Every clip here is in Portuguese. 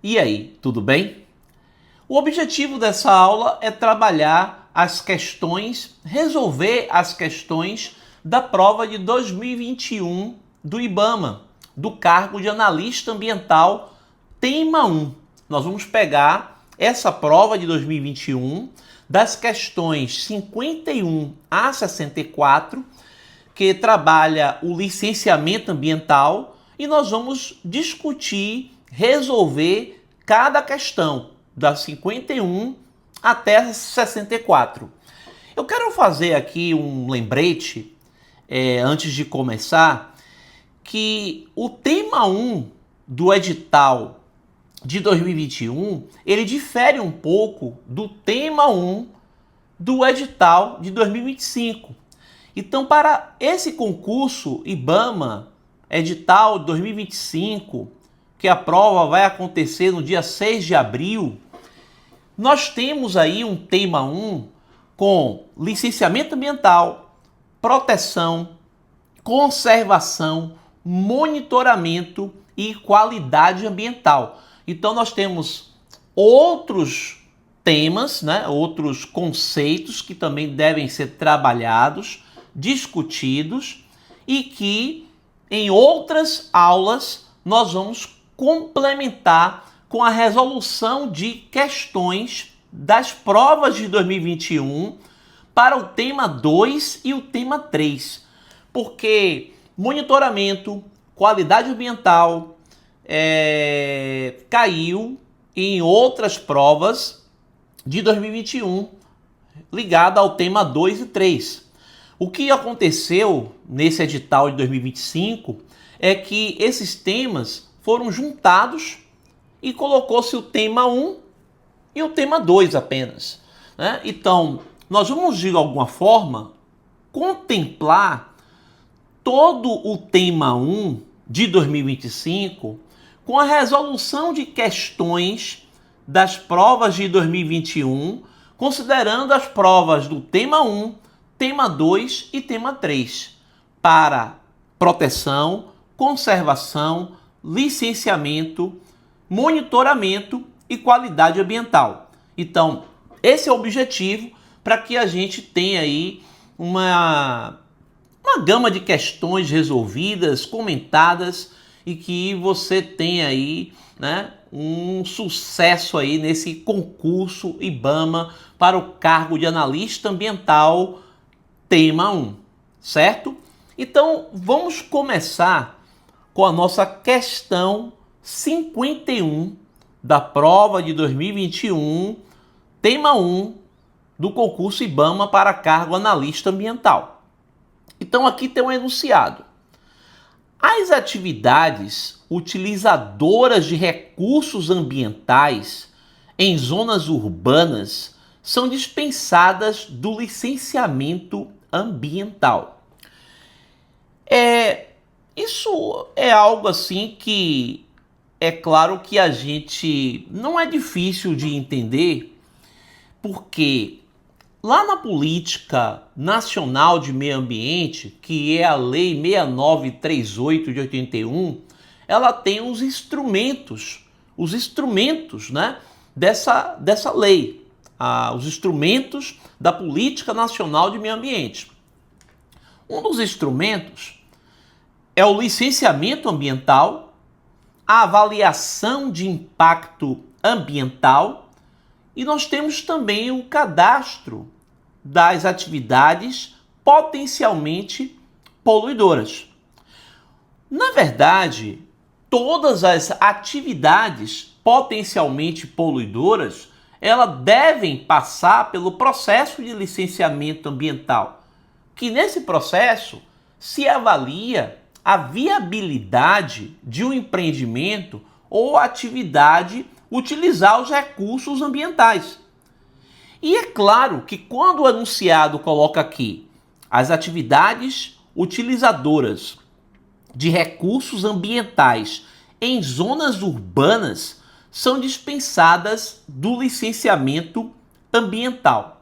E aí, tudo bem? O objetivo dessa aula é trabalhar as questões, resolver as questões da prova de 2021 do IBAMA, do cargo de analista ambiental, tema 1. Nós vamos pegar essa prova de 2021 das questões 51 a 64, que trabalha o licenciamento ambiental, e nós vamos discutir, resolver cada questão, das 51 até 64. Eu quero fazer aqui um lembrete, antes de começar, que o tema 1 do edital de 2021, ele difere um pouco do tema 1 do edital de 2025. Então, para esse concurso IBAMA, edital 2025, que a prova vai acontecer no dia 6 de abril, nós temos aí um tema 1 com licenciamento ambiental, proteção, conservação, monitoramento e qualidade ambiental. Então nós temos outros temas, outros conceitos que também devem ser trabalhados, discutidos, e que em outras aulas nós vamos complementar com a resolução de questões das provas de 2021 para o tema 2 e o tema 3. Porque monitoramento, qualidade ambiental caiu em outras provas de 2021 ligada ao tema 2 e 3. O que aconteceu nesse edital de 2025 é que esses temas foram juntados e colocou-se o tema 1 e o tema 2 apenas. Então, nós vamos, de alguma forma, contemplar todo o tema 1 de 2025 com a resolução de questões das provas de 2021, considerando as provas do tema 1, tema 2 e tema 3, para proteção, conservação, licenciamento, monitoramento e qualidade ambiental. Então, esse é o objetivo, para que a gente tenha aí uma gama de questões resolvidas, comentadas, e que você tenha aí, um sucesso aí nesse concurso IBAMA para o cargo de analista ambiental tema 1, certo? Então, vamos começar com a nossa questão 51 da prova de 2021, tema 1 do concurso IBAMA para cargo analista ambiental. Então aqui tem um enunciado. As atividades utilizadoras de recursos ambientais em zonas urbanas são dispensadas do licenciamento ambiental. Isso é algo assim que é claro que a gente não é difícil de entender, porque lá na Política Nacional de Meio Ambiente, que é a Lei 6938 de 81, ela tem os instrumentos, dessa lei, os instrumentos da Política Nacional de Meio Ambiente. Um dos instrumentos é o licenciamento ambiental, a avaliação de impacto ambiental, e nós temos também o cadastro das atividades potencialmente poluidoras. Na verdade, todas as atividades potencialmente poluidoras, elas devem passar pelo processo de licenciamento ambiental, que nesse processo se avalia a viabilidade de um empreendimento ou atividade utilizar os recursos ambientais. E é claro que quando o enunciado coloca aqui as atividades utilizadoras de recursos ambientais em zonas urbanas são dispensadas do licenciamento ambiental.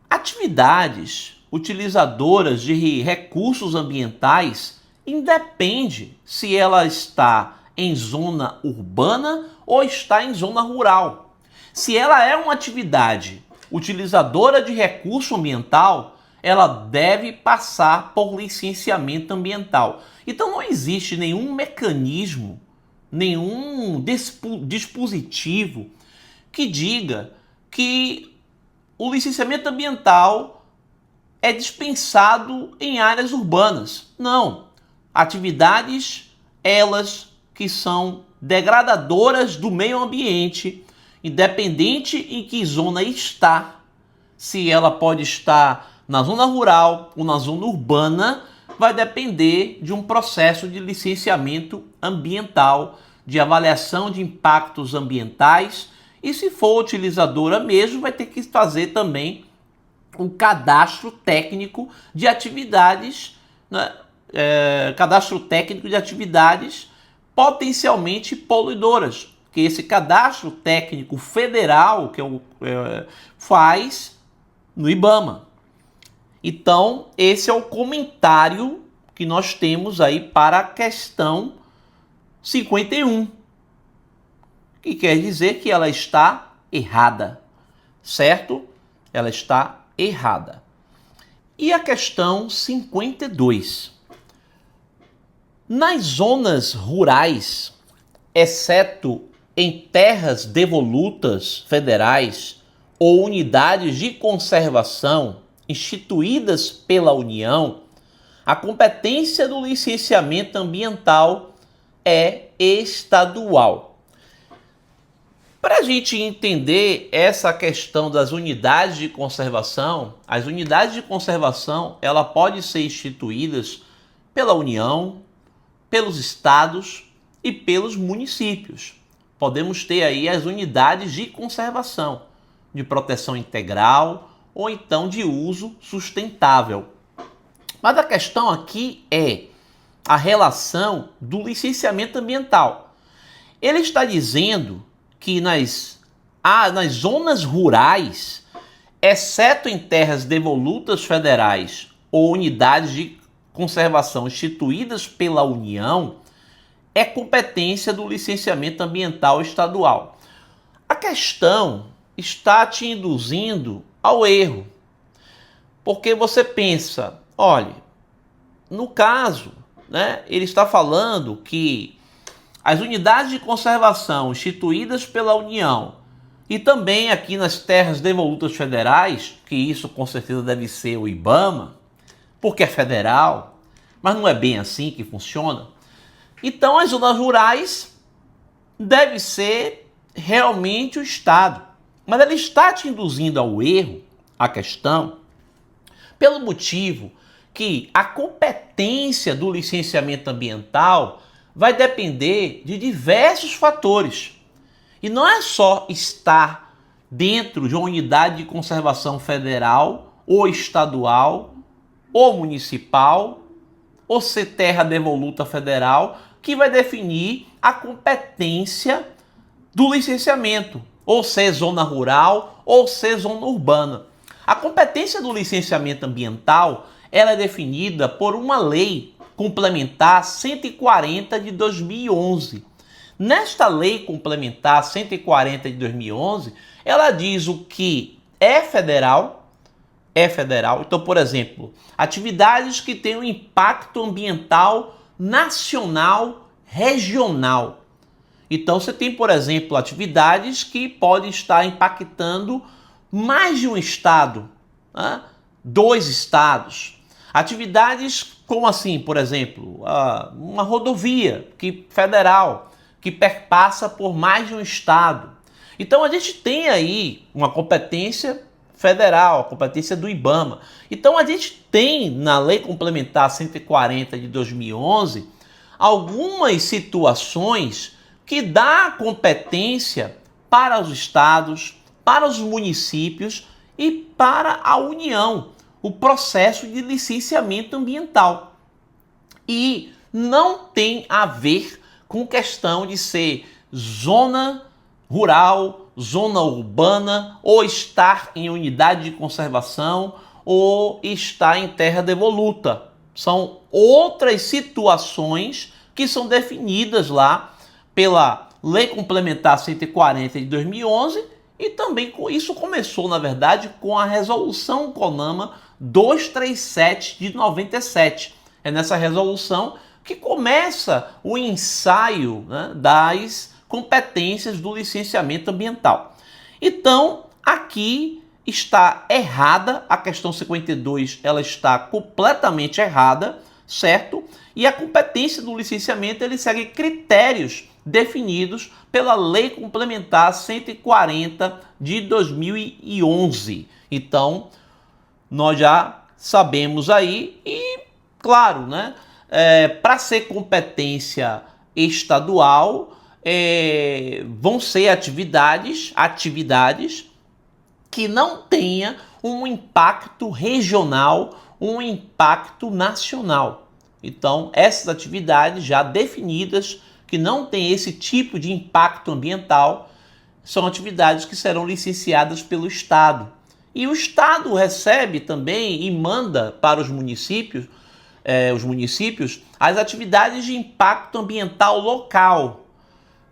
Atividades utilizadoras de recursos ambientais independe se ela está em zona urbana ou está em zona rural. Se ela é uma atividade utilizadora de recurso ambiental, ela deve passar por licenciamento ambiental. Então não existe nenhum mecanismo, nenhum dispositivo que diga que o licenciamento ambiental é dispensado em áreas urbanas. Não. Atividades, elas que são degradadoras do meio ambiente, independente em que zona está, se ela pode estar na zona rural ou na zona urbana, vai depender de um processo de licenciamento ambiental, de avaliação de impactos ambientais, e se for utilizadora mesmo, vai ter que fazer também um cadastro técnico de atividades, né? Cadastro técnico de atividades potencialmente poluidoras, que esse cadastro técnico federal que faz no IBAMA. Então, esse é o comentário que nós temos aí para a questão 51, que quer dizer que ela está errada, certo? Ela está errada. E a questão 52. Nas zonas rurais, exceto em terras devolutas federais ou unidades de conservação instituídas pela União, a competência do licenciamento ambiental é estadual. Para a gente entender essa questão das unidades de conservação, as unidades de conservação ela pode ser instituídas pela União, pelos estados e pelos municípios. Podemos ter aí as unidades de conservação, de proteção integral ou então de uso sustentável. Mas a questão aqui é a relação do licenciamento ambiental. Ele está dizendo que nas zonas rurais, exceto em terras devolutas federais ou unidades de conservação instituídas pela União, é competência do licenciamento ambiental estadual. A questão está te induzindo ao erro, porque você pensa, olha, no caso, né, ele está falando que as unidades de conservação instituídas pela União e também aqui nas terras devolutas federais, que isso com certeza deve ser o IBAMA, porque é federal, mas não é bem assim que funciona. Então as zonas rurais deve ser realmente o Estado. Mas ele está te induzindo ao erro, a questão, pelo motivo que a competência do licenciamento ambiental vai depender de diversos fatores. E não é só estar dentro de uma unidade de conservação federal, ou estadual, ou municipal, ou ser terra devoluta federal, que vai definir a competência do licenciamento, ou ser zona rural, ou ser zona urbana. A competência do licenciamento ambiental ela é definida por uma lei complementar 140 de 2011. Nesta lei complementar 140 de 2011, ela diz o que é federal. Então, por exemplo, atividades que têm um impacto ambiental nacional, regional. Então, você tem, por exemplo, atividades que podem estar impactando mais de um estado, né? 2 estados. Atividades como assim, por exemplo, uma rodovia federal que perpassa por mais de um estado. Então, a gente tem aí uma competência federal, a competência do IBAMA. Então, a gente tem na Lei Complementar 140 de 2011 algumas situações que dá competência para os estados, para os municípios e para a União, o processo de licenciamento ambiental. E não tem a ver com questão de ser zona rural, zona urbana, ou estar em unidade de conservação, ou estar em terra devoluta. São outras situações que são definidas lá pela Lei Complementar 140 de 2011 e também isso começou, na verdade, com a Resolução CONAMA 237 de 97. É nessa resolução que começa o ensaio, né, das competências do licenciamento ambiental. Então, aqui está errada, a questão 52 ela está completamente errada, certo? E a competência do licenciamento ele segue critérios definidos pela Lei Complementar 140 de 2011. Então, nós já sabemos aí e, claro, né, para ser competência estadual, vão ser atividades que não tenha um impacto regional, um impacto nacional. Então, essas atividades já definidas, que não tem esse tipo de impacto ambiental, são atividades que serão licenciadas pelo Estado. E o Estado recebe também e manda para os municípios as atividades de impacto ambiental local,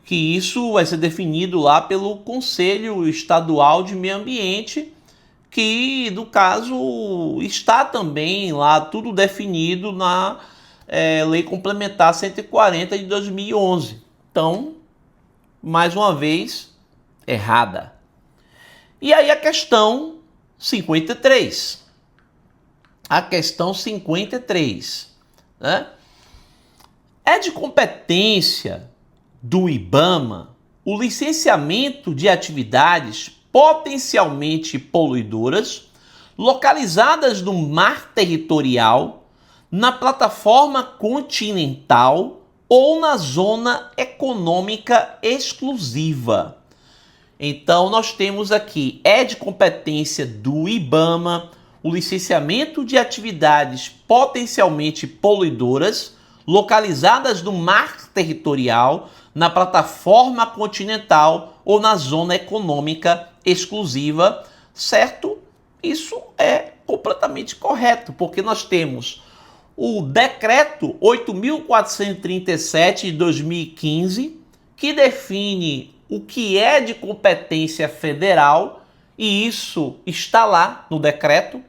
que isso vai ser definido lá pelo Conselho Estadual de Meio Ambiente, que, no caso, está também lá tudo definido na Lei Complementar 140 de 2011. Então, mais uma vez, errada. E aí a questão 53. A questão 53, né? É de competência do IBAMA o licenciamento de atividades potencialmente poluidoras localizadas no mar territorial, na plataforma continental ou na zona econômica exclusiva. Então, nós temos aqui, é de competência do IBAMA o licenciamento de atividades potencialmente poluidoras localizadas no mar territorial, na plataforma continental ou na zona econômica exclusiva, certo? Isso é completamente correto, porque nós temos o Decreto 8.437 de 2015, que define o que é de competência federal, e isso está lá no decreto,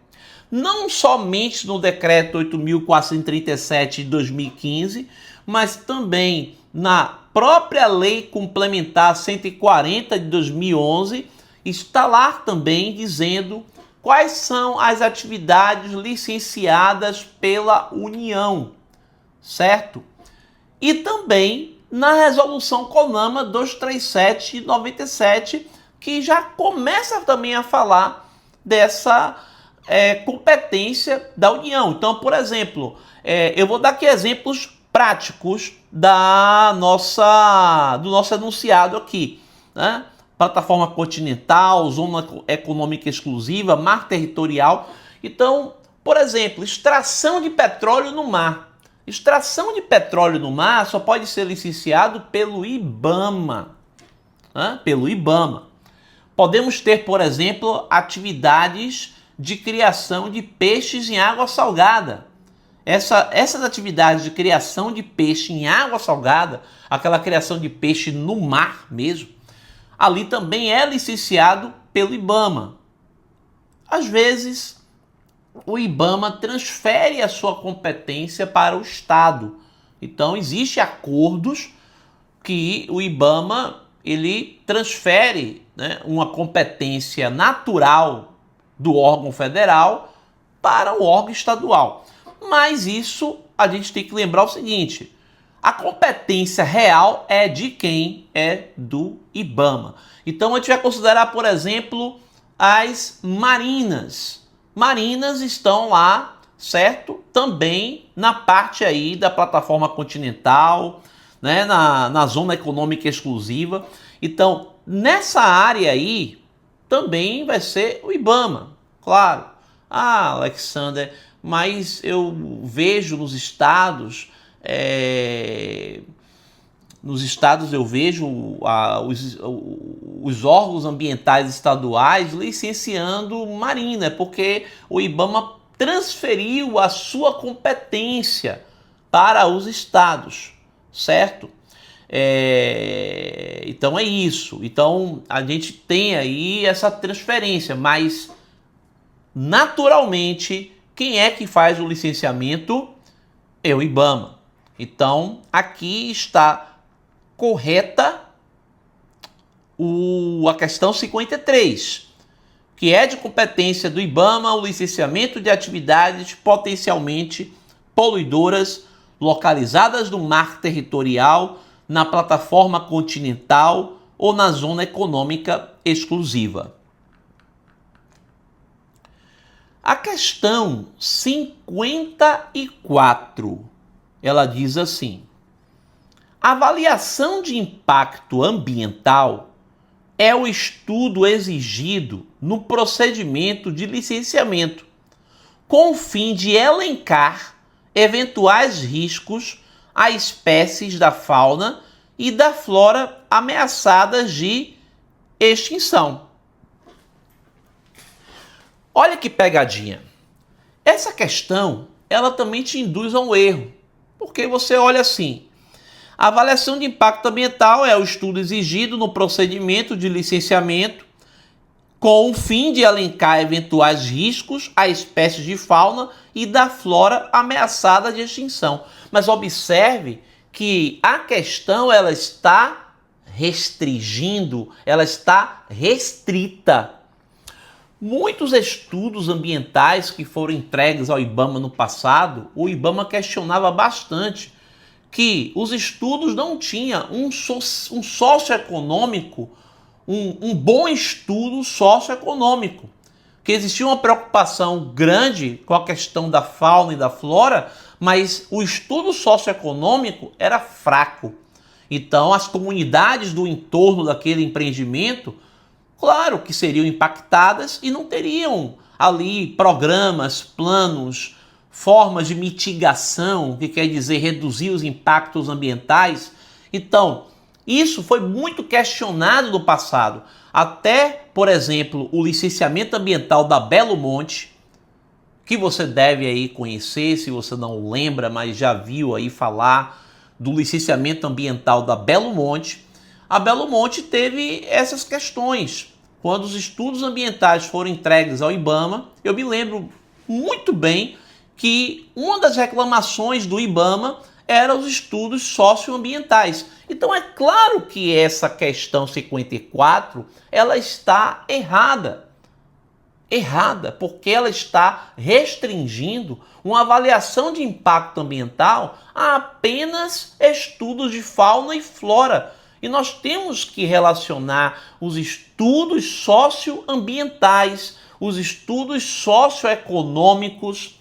não somente no Decreto 8.437 de 2015, mas também na própria Lei Complementar 140 de 2011, está lá também dizendo quais são as atividades licenciadas pela União, certo? E também na Resolução CONAMA 237 de 97, que já começa também a falar dessa competência da União. Então, por exemplo, eu vou dar aqui exemplos práticos do nosso enunciado aqui, né? Plataforma continental, zona econômica exclusiva, mar territorial. Então, por exemplo, extração de petróleo no mar. Extração de petróleo no mar só pode ser licenciado pelo IBAMA, né? Pelo IBAMA. Podemos ter, por exemplo, atividades de criação de peixes em água salgada. Essas atividades de criação de peixe em água salgada, aquela criação de peixe no mar mesmo, ali também é licenciado pelo IBAMA. Às vezes, o IBAMA transfere a sua competência para o Estado. Então, existem acordos que o IBAMA ele transfere, né, uma competência natural do órgão federal para o órgão estadual. Mas isso a gente tem que lembrar o seguinte: a competência real é de quem? É do IBAMA. Então a gente vai considerar, por exemplo, as marinas. Marinas estão lá, certo? Também na parte aí da plataforma continental, né? Na zona econômica exclusiva. Então, nessa área aí, também vai ser o IBAMA, claro. Ah, Alexander, mas eu vejo nos estados eu vejo os órgãos ambientais estaduais licenciando marina, porque o IBAMA transferiu a sua competência para os estados, certo? Então é isso. Então a gente tem aí essa transferência, mas naturalmente quem é que faz o licenciamento? É o IBAMA. Então aqui está correta a questão 53, que é de competência do IBAMA o licenciamento de atividades potencialmente poluidoras localizadas no mar territorial, na plataforma continental ou na zona econômica exclusiva. A questão 54, ela diz assim: a avaliação de impacto ambiental é o estudo exigido no procedimento de licenciamento, com o fim de elencar eventuais riscos a espécies da fauna e da flora ameaçadas de extinção. Olha que pegadinha. Essa questão, ela também te induz a um erro, porque você olha assim: a avaliação de impacto ambiental é o estudo exigido no procedimento de licenciamento com o fim de elencar eventuais riscos a espécies de fauna e da flora ameaçada de extinção. Mas observe que a questão ela está restringindo, ela está restrita. Muitos estudos ambientais que foram entregues ao IBAMA no passado, o IBAMA questionava bastante que os estudos não tinham um socioeconômico, um bom estudo socioeconômico, que existia uma preocupação grande com a questão da fauna e da flora, mas o estudo socioeconômico era fraco. Então as comunidades do entorno daquele empreendimento, claro que seriam impactadas e não teriam ali programas, planos, formas de mitigação, que quer dizer reduzir os impactos ambientais. Então, isso foi muito questionado no passado. Até, por exemplo, o licenciamento ambiental da Belo Monte, que você deve aí conhecer, se você não lembra, mas já viu aí falar do licenciamento ambiental da Belo Monte. A Belo Monte teve essas questões. Quando os estudos ambientais foram entregues ao IBAMA, eu me lembro muito bem que uma das reclamações do IBAMA eram os estudos socioambientais. Então é claro que essa questão 54, ela está errada. Errada, porque ela está restringindo uma avaliação de impacto ambiental a apenas estudos de fauna e flora. E nós temos que relacionar os estudos socioambientais, os estudos socioeconômicos.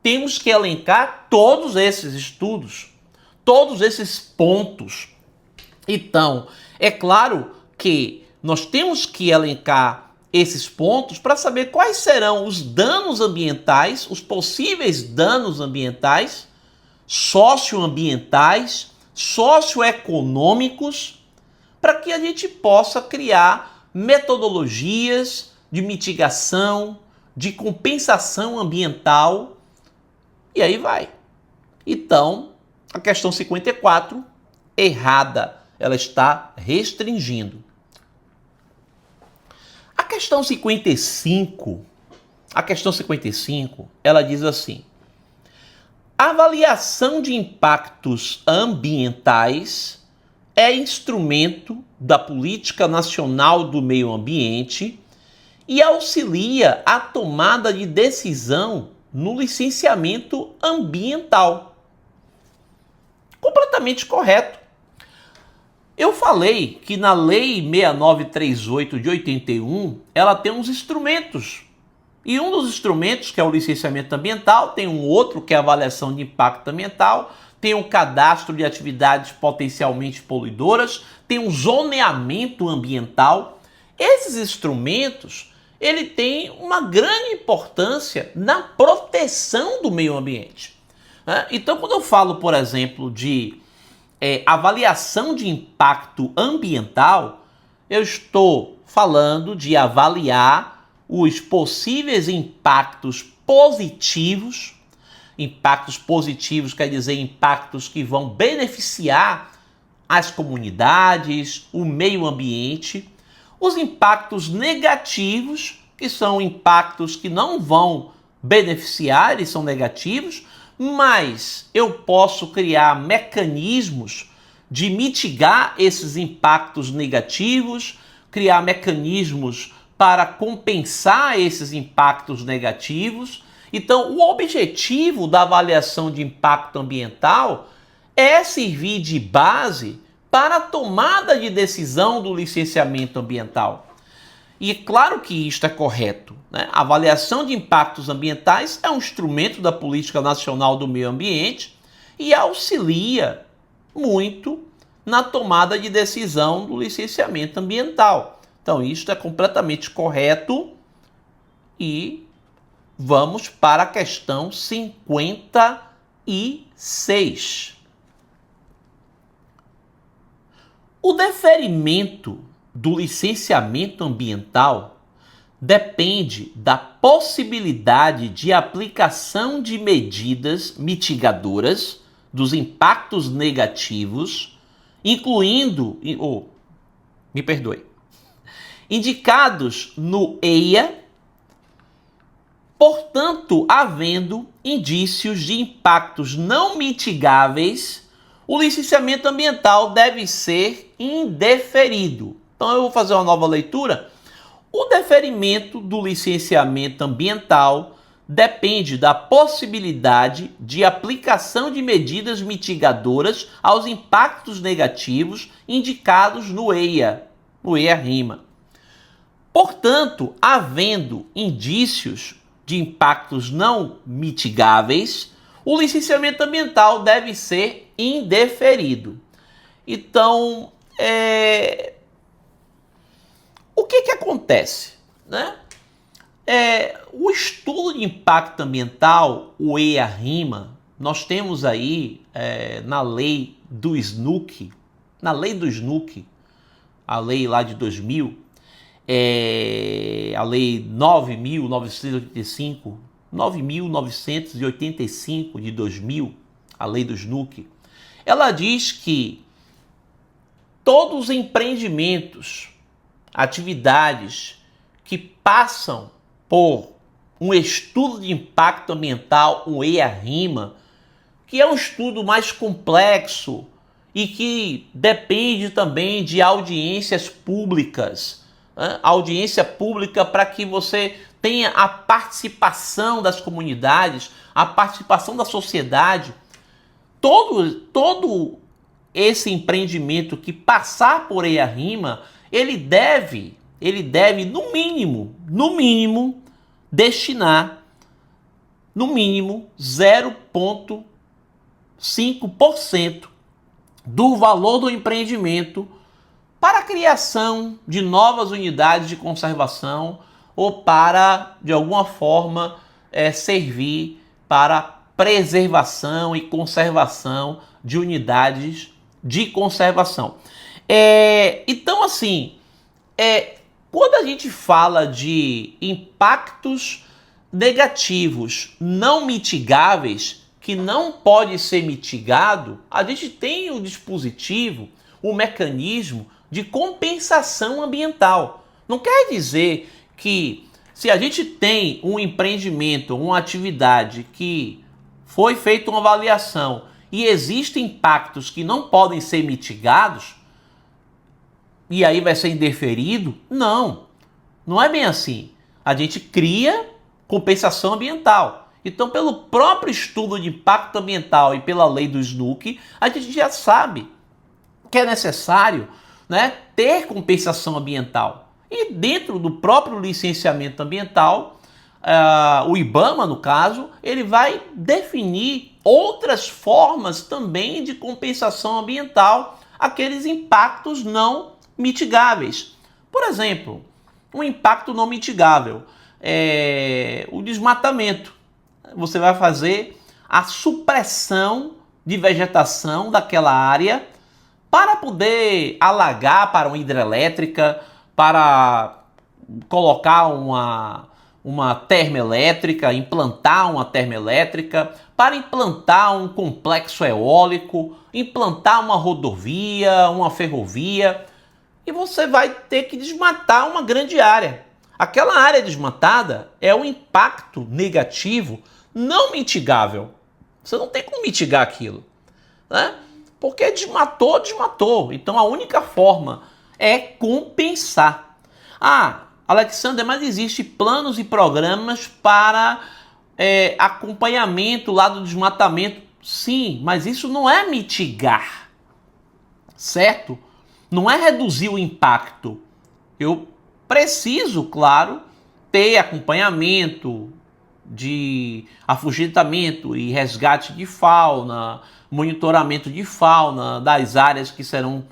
Temos que elencar todos esses estudos, todos esses pontos. Então, é claro que nós temos que elencar esses pontos para saber quais serão os danos ambientais, os possíveis danos ambientais, socioambientais, socioeconômicos, para que a gente possa criar metodologias de mitigação, de compensação ambiental, e aí vai. Então, a questão 54, errada, ela está restringindo. A questão 55, ela diz assim: a avaliação de impactos ambientais é instrumento da Política Nacional do Meio Ambiente e auxilia a tomada de decisão no licenciamento ambiental. Completamente correto. Eu falei que na Lei 6938 de 81, ela tem uns instrumentos. E um dos instrumentos, que é o licenciamento ambiental, tem um outro, que é a avaliação de impacto ambiental, tem um cadastro de atividades potencialmente poluidoras, tem um zoneamento ambiental. Esses instrumentos, ele tem uma grande importância na proteção do meio ambiente. Então, quando eu falo, por exemplo, de avaliação de impacto ambiental, eu estou falando de avaliar os possíveis impactos positivos. Impactos positivos quer dizer impactos que vão beneficiar as comunidades, o meio ambiente. Os impactos negativos, que são impactos que não vão beneficiar, eles são negativos, mas eu posso criar mecanismos de mitigar esses impactos negativos, criar mecanismos para compensar esses impactos negativos. Então, o objetivo da avaliação de impacto ambiental é servir de base para a tomada de decisão do licenciamento ambiental. E é claro que isto é correto, né? A avaliação de impactos ambientais é um instrumento da Política Nacional do Meio Ambiente e auxilia muito na tomada de decisão do licenciamento ambiental. Então, isto é completamente correto e vamos para a questão 56. O deferimento do licenciamento ambiental depende da possibilidade de aplicação de medidas mitigadoras dos impactos negativos, incluindo, indicados no EIA, portanto, havendo indícios de impactos não mitigáveis, o licenciamento ambiental deve ser indeferido. Então eu vou fazer uma nova leitura. O deferimento do licenciamento ambiental depende da possibilidade de aplicação de medidas mitigadoras aos impactos negativos indicados no EIA, RIMA. Portanto, havendo indícios de impactos não mitigáveis, o licenciamento ambiental deve ser indeferido. Então, o que acontece, né? O estudo de impacto ambiental, o EIA-RIMA, nós temos aí na lei do SNUC, a lei lá de 2000, a lei 9.985 de 2000, a lei do SNUC, ela diz que todos os empreendimentos, atividades que passam por um estudo de impacto ambiental, o EIA-RIMA, que é um estudo mais complexo e que depende também de audiências públicas, né? Audiência pública para que você tenha a participação das comunidades, a participação da sociedade. Todo esse empreendimento que passar por EIA-RIMA, ele deve no mínimo destinar no mínimo 0,5% do valor do empreendimento para a criação de novas unidades de conservação ou para, de alguma forma, servir para preservação e conservação de unidades de conservação. Então, assim, quando a gente fala de impactos negativos não mitigáveis, que não pode ser mitigado, a gente tem o dispositivo, o mecanismo de compensação ambiental. Não quer dizer que se a gente tem um empreendimento, uma atividade que foi feita uma avaliação e existem impactos que não podem ser mitigados, e aí vai ser indeferido? Não é bem assim. A gente cria compensação ambiental. Então, pelo próprio estudo de impacto ambiental e pela lei do SNUC, a gente já sabe que é necessário, né, ter compensação ambiental. E dentro do próprio licenciamento ambiental, o IBAMA, no caso, ele vai definir outras formas também de compensação ambiental, aqueles impactos não mitigáveis. Por exemplo, um impacto não mitigável é o desmatamento. Você vai fazer a supressão de vegetação daquela área para poder alagar para uma hidrelétrica, para colocar uma termoelétrica, implantar uma termoelétrica, para implantar um complexo eólico, implantar uma rodovia, uma ferrovia, e você vai ter que desmatar uma grande área. Aquela área desmatada é um impacto negativo não mitigável. Você não tem como mitigar aquilo, né? Porque desmatou, desmatou. Então a única forma é compensar. Ah, Alexander, mas existe planos e programas para acompanhamento lá do desmatamento. Sim, mas isso não é mitigar, certo? Não é reduzir o impacto. Eu preciso, claro, ter acompanhamento de afugentamento e resgate de fauna, monitoramento de fauna das áreas que serão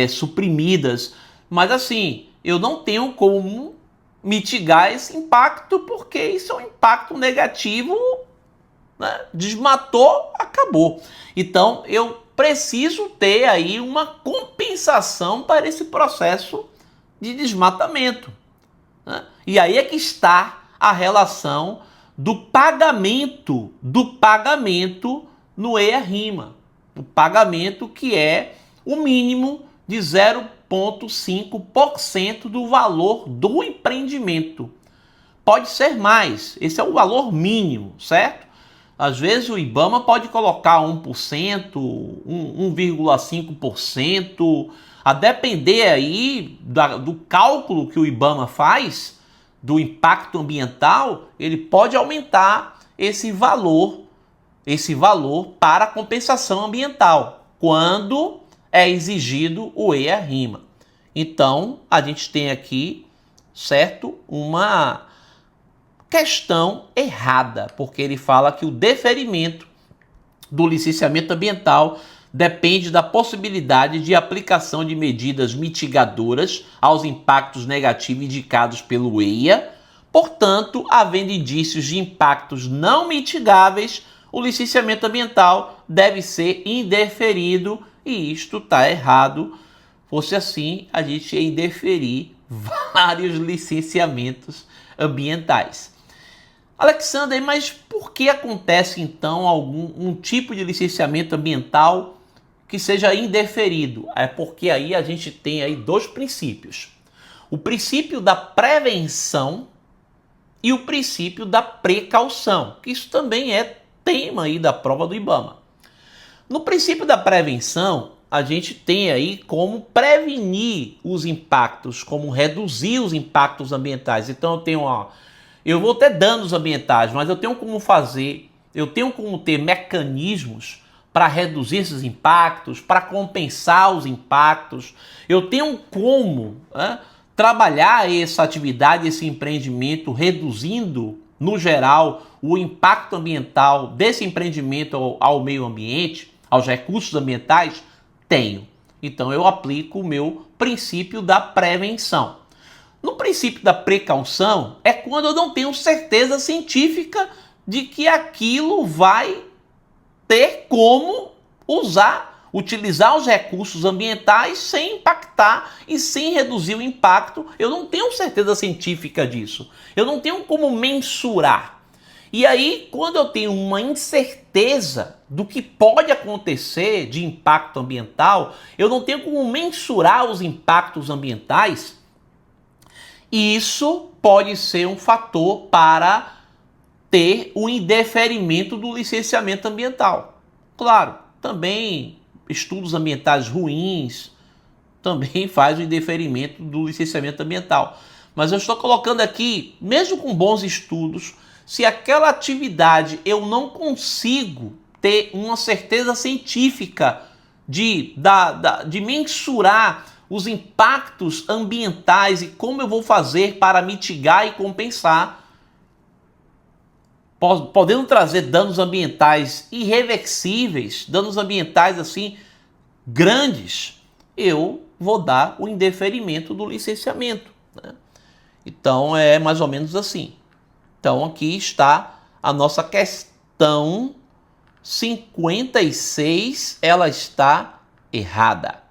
suprimidas. Mas assim, eu não tenho como mitigar esse impacto porque isso é um impacto negativo, né? Desmatou, acabou. Então eu preciso ter aí uma compensação para esse processo de desmatamento, né? E aí é que está a relação do pagamento no EIA-RIMA. O pagamento que é o mínimo de 0,5% do valor do empreendimento. Pode ser mais, esse é o valor mínimo, certo? Às vezes o IBAMA pode colocar 1%, 1,5%, a depender aí do cálculo que o IBAMA faz do impacto ambiental, ele pode aumentar esse valor para compensação ambiental, quando é exigido o EIA-RIMA. Então, a gente tem aqui, certo, uma questão errada, porque ele fala que o deferimento do licenciamento ambiental depende da possibilidade de aplicação de medidas mitigadoras aos impactos negativos indicados pelo EIA. Portanto, havendo indícios de impactos não mitigáveis, o licenciamento ambiental deve ser indeferido, e isto está errado. Fosse assim, a gente ia indeferir vários licenciamentos ambientais. Alexander, mas por que acontece então um tipo de licenciamento ambiental que seja indeferido? É porque aí a gente tem aí dois princípios. O princípio da prevenção e o princípio da precaução, que isso também é tema aí da prova do IBAMA. No princípio da prevenção, a gente tem aí como prevenir os impactos, como reduzir os impactos ambientais. Então eu vou ter danos ambientais, mas eu tenho como ter mecanismos para reduzir esses impactos, para compensar os impactos. Eu tenho como trabalhar essa atividade, esse empreendimento, reduzindo, no geral, o impacto ambiental desse empreendimento ao meio ambiente, aos recursos ambientais. Tenho. Então eu aplico o meu princípio da prevenção. No princípio da precaução é quando eu não tenho certeza científica de que aquilo vai ter como utilizar os recursos ambientais sem impactar e sem reduzir o impacto. Eu não tenho certeza científica disso. Eu não tenho como mensurar. E aí, quando eu tenho uma incerteza do que pode acontecer de impacto ambiental, eu não tenho como mensurar os impactos ambientais, isso pode ser um fator para ter o indeferimento do licenciamento ambiental. Claro, também estudos ambientais ruins também faz o indeferimento do licenciamento ambiental. Mas eu estou colocando aqui, mesmo com bons estudos, se aquela atividade eu não consigo ter uma certeza científica de mensurar os impactos ambientais e como eu vou fazer para mitigar e compensar, podendo trazer danos ambientais irreversíveis, danos ambientais assim grandes, eu vou dar o indeferimento do licenciamento, né? Então é mais ou menos assim. Então aqui está a nossa questão 56, ela está errada.